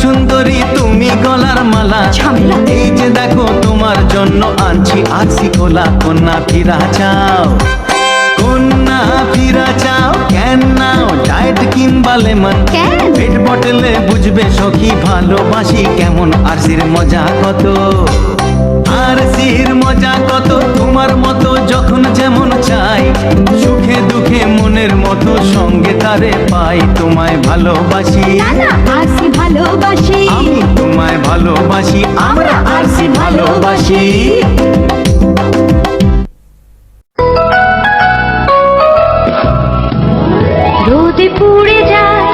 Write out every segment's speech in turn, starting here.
সুন্দরী তুমি গলার মালা, এই যে দেখো তোমার জন্য আনছি আরসি কোলা। কন্যা ফিরা চাও, কন্যা ফিরা চাও, কেন নাও ডায়েট কিংবা লেমন, পেট বটলে বুঝবে সখী ভালোবাসি কেমন। আরসির মজা কত, আরসির মজা কত, তোমার মতো যখন যেমন চাই, সুখে দুঃখে মনের মতো সঙ্গে তারে পাই। তোমায় ভালোবাসি, আরসি ভালোবাসি, আমি তোমায় ভালোবাসি, আমরা আরসি ভালোবাসি। রোদে পুড়ে যায়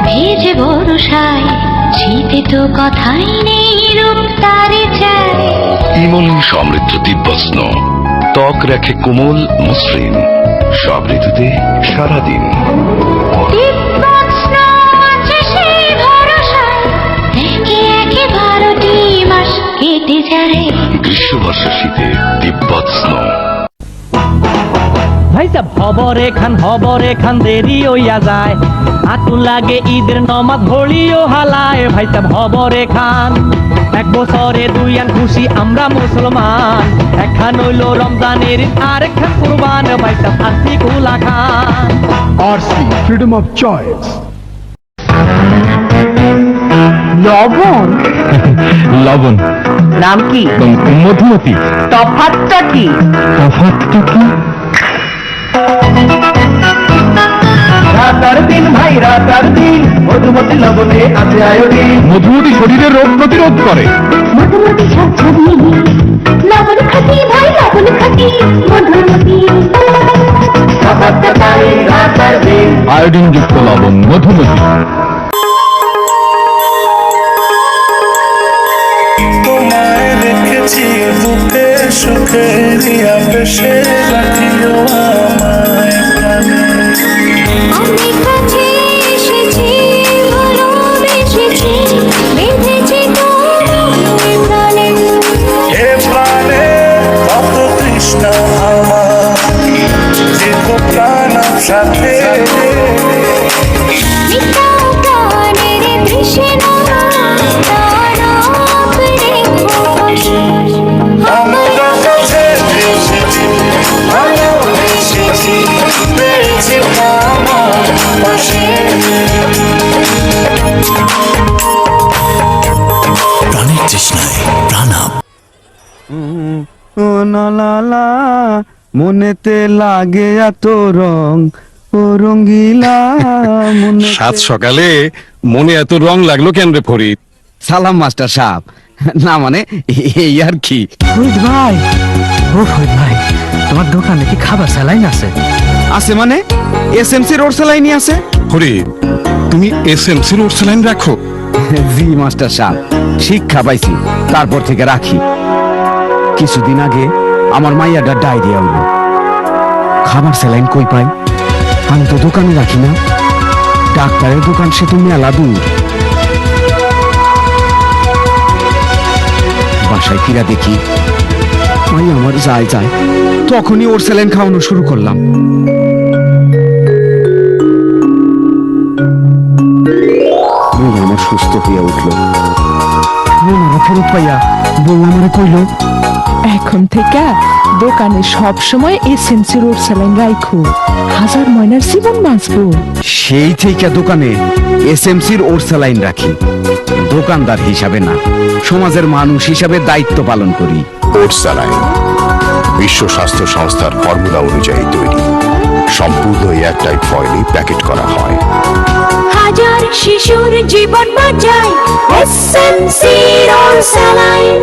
ভেজে বরসায়, শীতে তো কথাই নেই রূপ তারে চায়। ইমলিন সমৃদ্ধ দিব্যস্ন, ত্বক রাখে কোমল মসৃণ, সব ঋতুতে সারাদিন। কেটে যায় গ্রীষ্ম বর্ষা শীতে দিব্যস্ন। ভাই সাহেব হবরে খান দেরি হইয়া যায়, আতুল লাগে ঈদের নমাজ ঘড়িও হালায়। ভাই সাহেব হবরে খান, এক বছরে দুই আন খুশি আমরা মুসলমান, একখান হইল রমজানের আর একখান কুরবান। ভাই সাহেব আরসি কুলা খান। RC freedom of choice. লবণ লবণ নাম কি? মধুমতি। তফাৎটা কি? তফাৎটা কি? রাতার দিন ভাই রাতার দিন, মধুমতি লবণে আছে আয়োডিন। মধুমতি শরীরের রোগ প্রতিরোধ করে। মধুমতি সাথী লবণ খাটি ভাই লবণ খাটি মধুমতি। রাতার দিন আয়োডিন যুক্ত লবণ মধুমতি। তোমায় রেখেছি বুকে সুখে দিয়া বেশে রাখিও আমায় প্রাণে। আমি কাছে এসেছি ভালোবেসেছি বেঁধেছি তোমায় প্রাণে। হে প্রাণে কত তৃষ্ণা আমার, দীর্ঘ প্রাণ সাথে। মিঠা গানের তৃষ্ণা তারক রেখো বসে। আমরা কাছে এসেছি ভালোবেসেছি, পেয়েছি আমার পাশে। প্রাণের তৃষ্ণায় প্রাণাপ। ও নালা মনেতে লাগে এত রং, ও রঙ্গিলা মনে। সাত সকালে মনে এত রং লাগলো কেন রে ফরিদ? সালাম মাস্টার সাহেব, না মানে এই আর কি। ফরিদ ভাই, ও ফরিদ ভাই, তোমার দোকানে কি খাবার স্যালাইন আছে? আছে মানে এসএমসি রোড সেলাইনি আছে। ফরিদ, তুমি এসএমসি রোড স্যালাইন রাখো? জি মাস্টার সাহেব, শিক্ষা পাইছি তারপর থেকে রাখি। কিছুদিন আগে আমার মাইয়াটা ডায়রিয়া হইল, খাবার স্যালাইন কই পাই? আমি তো দোকানে রাখি না, ডাক্তারের দোকান সে তো মেলা দূর। বাসায় ফিরা দেখি মাইয়া আমার যায় যায়, তখনই ওর স্যালাইন খাওয়ানো শুরু করলাম। বউ আমার সুস্থ হইয়া উঠল। মনারা ফেরত পাইয়া বউ আমারে কইল, এখন থেকে দোকানে সব সময় এসএমসি রোড স্যালাইন রাখো, হাজার ময়নার জীবন বাঁচবো। সেই থেকে দোকানে এসএমসির ওর স্যালাইন রাখি। দোকানদার হিসাবে না, সমাজের মানুষ হিসাবে দায়িত্ব পালন করি। ওট স্যালাইন বিশ্ব স্বাস্থ্য সংস্থার ফর্মুলা অনুযায়ী তৈরি, সম্পূর্ণ এয়ারটাইট ফয়েলে প্যাকেট করা হয়। হাজার শিশুর জীবন বাঁচায় এসএমসি রোড স্যালাইন।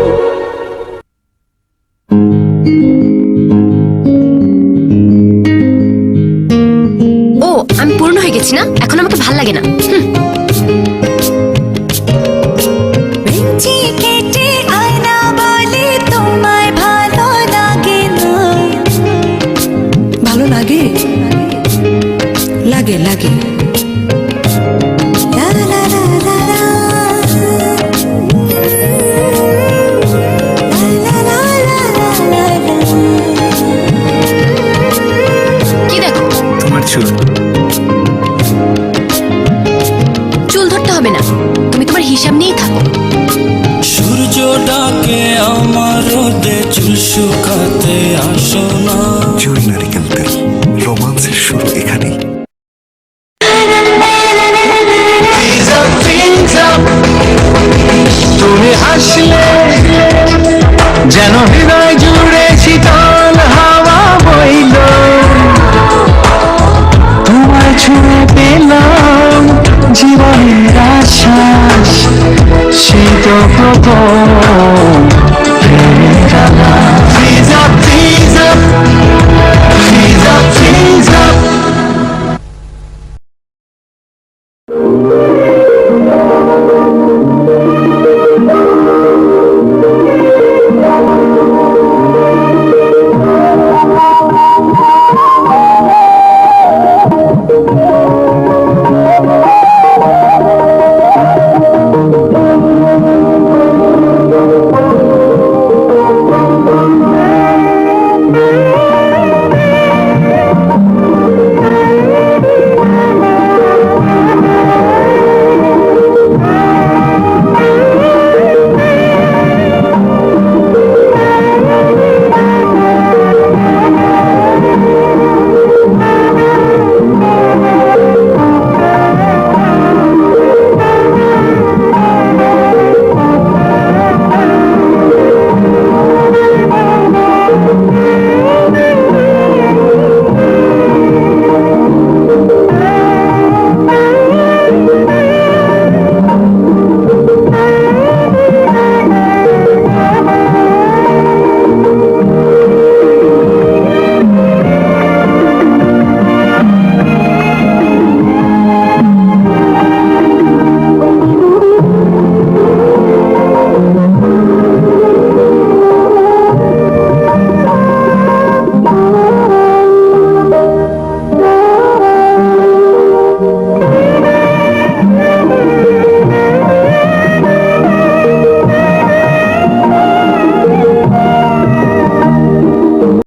ও আমি পূর্ণ হয়ে গেছি না, এখন আমাকে ভাল লাগে না। বেঁচে কেটে আয়না বলে তোমায় ভালো লাগে না। ভালো লাগে লাগে লাগে। লা লা লা লা লা। লা লা লা লা লা লা। কি দেখো? তোমার চুল। চুল ধরতে হবে না, তুমি তোমার হিসাব নিয়েই শুকাতে আসো না। জুড়ি নারিকেল তেল, রোমান্সের শুরু এখানেই। তুমি হাসলে যেন হৃদয় জুড়ে শীতল হাওয়া বইল, তোমায় ছুঁয়ে পেলাম জীবনের আশ্বাস, সে তো প্রথম প্রেমের আলাপ। Freeze up, freeze up, freeze up, freeze up.